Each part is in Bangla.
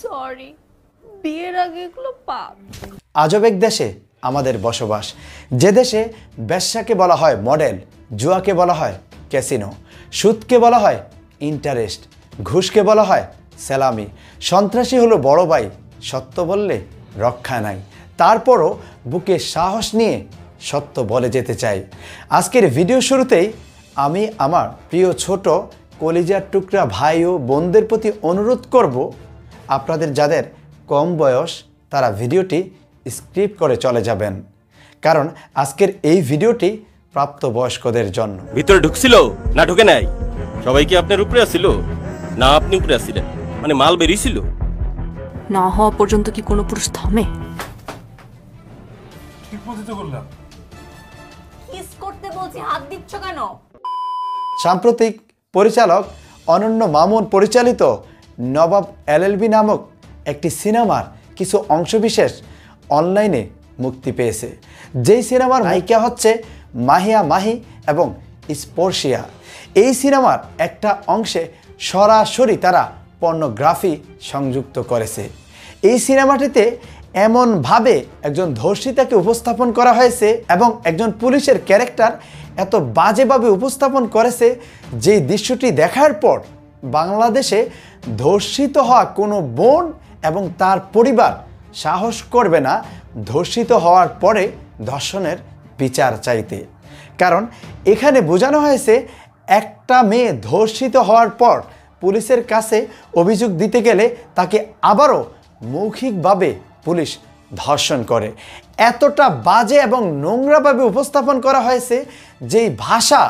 সরি, বিয়ের আগে এগুলো পাপ। আজব এক দেশে আমাদের বসবাস, যে দেশে ব্যবসাকে বলা হয় মডেল, জুয়াকে বলা হয় ক্যাসিনো, সুদকে বলা হয় ইন্টারেস্ট, ঘুষকে বলা হয় সেলামি। সন্ত্রাসী হলো বড় ভাই, সত্য বললে রক্ষা নাই। তারপরও বুকে সাহস নিয়ে সত্য বলে যেতে চাই। আজকের ভিডিও শুরুতেই আমি আমার প্রিয় ছোট কলিজার টুকরা ভাই ও বোনদের প্রতি অনুরোধ করব, আপনাদের যাদের কম বয়স তারা ভিডিওটি স্কিপ করে চলে যাবেন, কারণ আজকের এই ভিডিওটি প্রাপ্তবয়স্কদের জন্য। ভিতরে ঢুকছিল না ঢুকে নাই? সবাই কি আপনার উপরে আসছিল না আপনি উপরে আসছিলেন? মানে মাল বেরিয়েছিল? না হওয়া পর্যন্ত কি কোনো পুরুষ থামে? ঠিক মতো তো করলাম। কিস করতে বলছি, হাত দিচ্ছ কেন? সাম্প্রতিক পরিচালক অনন্য মামুন পরিচালিত নবাব এলএলবি নামক একটি সিনেমার কিছু অংশবিশেষ অনলাইনে মুক্তি পেয়েছে। যেই সিনেমার নায়িকা হচ্ছে মাহিয়া মাহি এবং স্পর্শিয়া। এই সিনেমার একটা অংশে সরাসরি তারা পর্নোগ্রাফি সংযুক্ত করেছে। এই সিনেমাটিতে এমনভাবে একজন ধর্ষিতাকে উপস্থাপন করা হয়েছে এবং একজন পুলিশের ক্যারেক্টার এত বাজেভাবে উপস্থাপন করেছে, যে দৃশ্যটি দেখার পর বাংলাদেশে ধর্ষিত হওয়া কোনো বোন এবং তার পরিবার সাহস করবে না ধর্ষিত হওয়ার পরে ধর্ষণের বিচার চাইতে। কারণ এখানে বোঝানো হয়েছে একটা মেয়ে ধর্ষিত হওয়ার পর পুলিশের কাছে অভিযোগ দিতে গেলে তাকে আবারও মৌখিকভাবে পুলিশ ধর্ষণ করে। এতটা বাজে এবং নোংরাভাবে উপস্থাপন করা হয়েছে, যেই ভাষা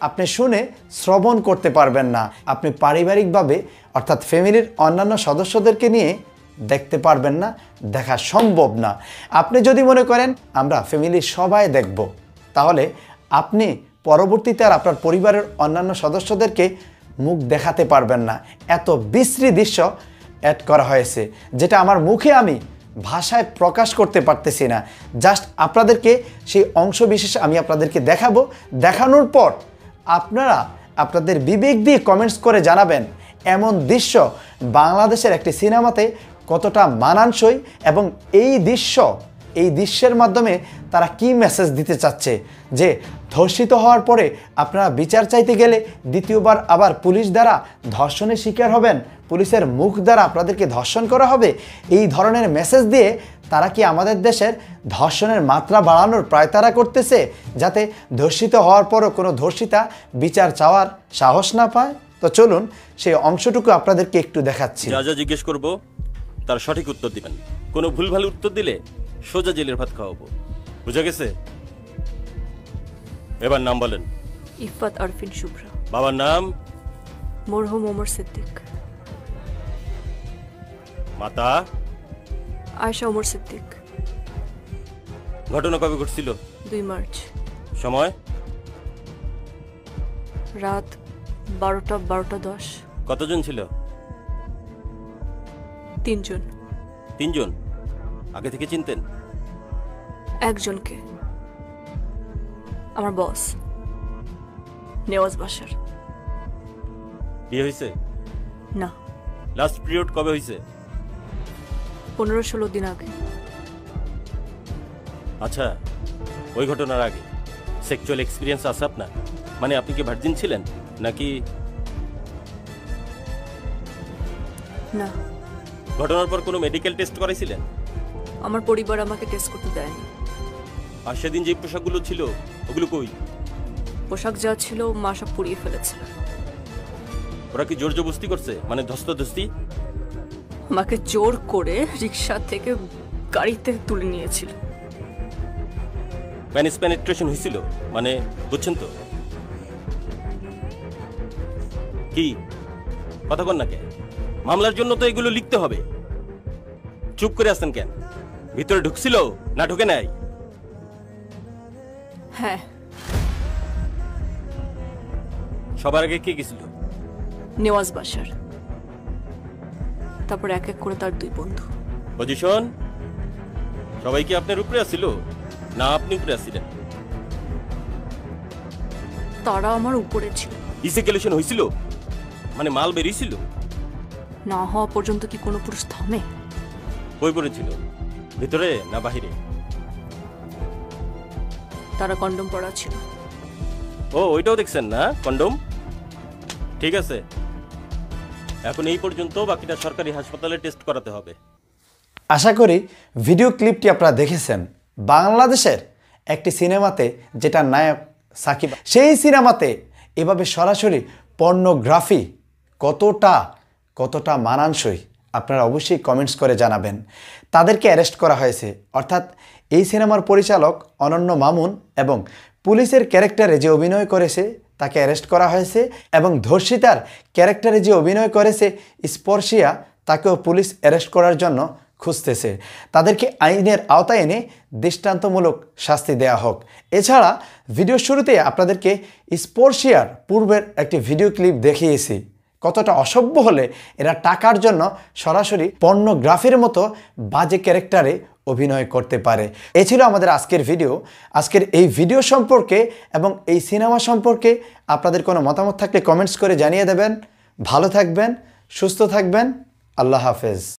আপনি শুনে শ্রবণ করতে পারবেন না। আপনি পারিবারিকভাবে অর্থাৎ ফ্যামিলির অন্যান্য সদস্যদেরকে নিয়ে দেখতে পারবেন না, দেখা সম্ভব না। আপনি যদি মনে করেন আমরা ফ্যামিলির সবাই দেখব, তাহলে আপনি পরবর্তীতে আর আপনার পরিবারের অন্যান্য সদস্যদেরকে মুখ দেখাতে পারবেন না। এত বিশ্রী দৃশ্য অ্যাড করা হয়েছে, যেটা আমার মুখে আমি ভাষায় প্রকাশ করতে পারতেছি না। জাস্ট আপনাদেরকে সেই অংশ বিশেষ আমি আপনাদেরকে দেখাবো। দেখানোর পর আপনারা আপনাদের বিবেক দিয়ে কমেন্টস করে জানাবেন এমন দৃশ্য বাংলাদেশের একটি সিনেমাতে কতটা মানানসই এবং এই দৃশ্যের মাধ্যমে তারা কি মেসেজ দিতে চাচ্ছে, যে ধর্ষিত হওয়ার পরে আপনারা বিচার চাইতে গেলে দ্বিতীয়বার আবার পুলিশ দ্বারা ধর্ষণের শিকার হবেন, পুলিশের মুখ দ্বারা আপনাদেরকে ধর্ষণ করা হবে। এই ধরনের মেসেজ দিয়ে তারা কি আমাদের দেশের ধর্ষণের মাত্রা বাড়ানোর প্রায়তারা করতেছে, যাতে ধর্ষিত হওয়ার পরও কোনো ধর্ষিতা বিচার চাওয়ার সাহস না পায়? তো চলুন সেই অংশটুকু আপনাদেরকে একটু দেখাচ্ছি। যা যা জিজ্ঞেস করবো তার সঠিক উত্তর দিবেন। কোনো ভুলভাল উত্তর দিলে সোজা জেলের ভাত খাওয়াবো, বুঝা গেছে? এবার নাম বলেন। ইফাত আরফিন শুভ্রা। বাবার নাম? মরহুম ওমর সিদ্দিক। মাতা? আয়েশা ওমর সিদ্দিক। ঘটনা কবে ঘটছিল? 2 মার্চ। সময়? রাত 12:10। কতজন ছিল? 3 জন। 3 জন? আগে থেকে চিনতেন? একজনকে, আমার বস নেওয়াজ বাসার। বিয়ে হয়েছে? না। লাস্ট পিরিয়ড কবে হয়েছে? 15-16 দিন আগে। আচ্ছা, ওই ঘটনার আগে সেক্সুয়াল এক্সপিরিয়েন্স আছে আপনার? মানে আপনি কি ভার্জিন ছিলেন নাকি? না। ঘটনার পর কোনো মেডিকেল টেস্ট করাইছিলেন? আমার পরিবার আমাকে টেস্ট করতে দেয়নি। আর সেদিন যে পোশাকগুলো ছিল ওগুলো কই? পোশাক যা ছিল মা সব পুড়িয়ে ফেলেছে। ওরা কি জোর জবরদস্তি করছে, মানে ধস্তাধস্তি? আমাকে জোর করে রিক্সা থেকে গাড়িতে তুলে নিয়েছিল। প্যানিস পেনিট্রেশন হয়েছিল, মানে বুঝছেন তো? কি কথা কন না কেন? মামলার জন্য তো এগুলো লিখতে হবে। চুপ করে আসতেন কেন? ভিতরে ঢুকছিল না ঢুকে নাই? হ্যাঁ। সবার আগে কে গেছিল? নেওয়াজ বাসার, তারপর এক এক করে তার 2 বন্ধু। পজিশন? সবাই কি আপনার উপরে আসছিল না আপনি উপরে আসছিলেন? তারা আমার উপরে ছিল। ইসেকুলেশন হয়েছিল, মানে মাল বেরিয়েছিল? না হওয়া পর্যন্ত কি কোনো পুরুষ থামে? কই পড়েছিল, ভিতরে না বাহিরে? তারা কন্ডম পরা ছিল। ও ওইটাও দেখছেন না, কন্ডম? ঠিক আছে, এখন এই পর্যন্ত, বাকিটা সরকারি হাসপাতালে টেস্ট করাতে হবে। আশা করি ভিডিও ক্লিপটি আপনারা দেখেছেন। বাংলাদেশের একটি সিনেমাতে যেটা নায়ক সাকিব, সেই সিনেমাতে এভাবে সরাসরি পর্নোগ্রাফি কতটা মানানসই আপনারা অবশ্যই কমেন্টস করে জানাবেন। তাদেরকে অ্যারেস্ট করা হয়েছে, অর্থাৎ এই সিনেমার পরিচালক অনন্য মামুন এবং পুলিশের ক্যারেক্টারে যে অভিনয় করেছে তাকে অ্যারেস্ট করা হয়েছে, এবং ধর্ষিতার ক্যারেক্টারে যে অভিনয় করেছে স্পর্শিয়া, তাকেও পুলিশ অ্যারেস্ট করার জন্য খুঁজতেছে। তাদেরকে আইনের আওতায় এনে দৃষ্টান্তমূলক শাস্তি দেওয়া হোক। এছাড়া ভিডিওর শুরুতে আপনাদেরকে স্পর্শিয়ার পূর্বের একটি ভিডিও ক্লিপ দেখিয়েছি, কতটা অসভ্য হলে এরা টাকার জন্য সরাসরি পর্নোগ্রাফির মতো বাজে ক্যারেক্টারে অভিনয় করতে পারে। এ ছিল আমাদের আজকের ভিডিও। আজকের এই ভিডিও সম্পর্কে এবং এই সিনেমা সম্পর্কে আপনাদের কোনো মতামত থাকলে কমেন্টস করে জানিয়ে দেবেন। ভালো থাকবেন, সুস্থ থাকবেন। আল্লাহ হাফেজ।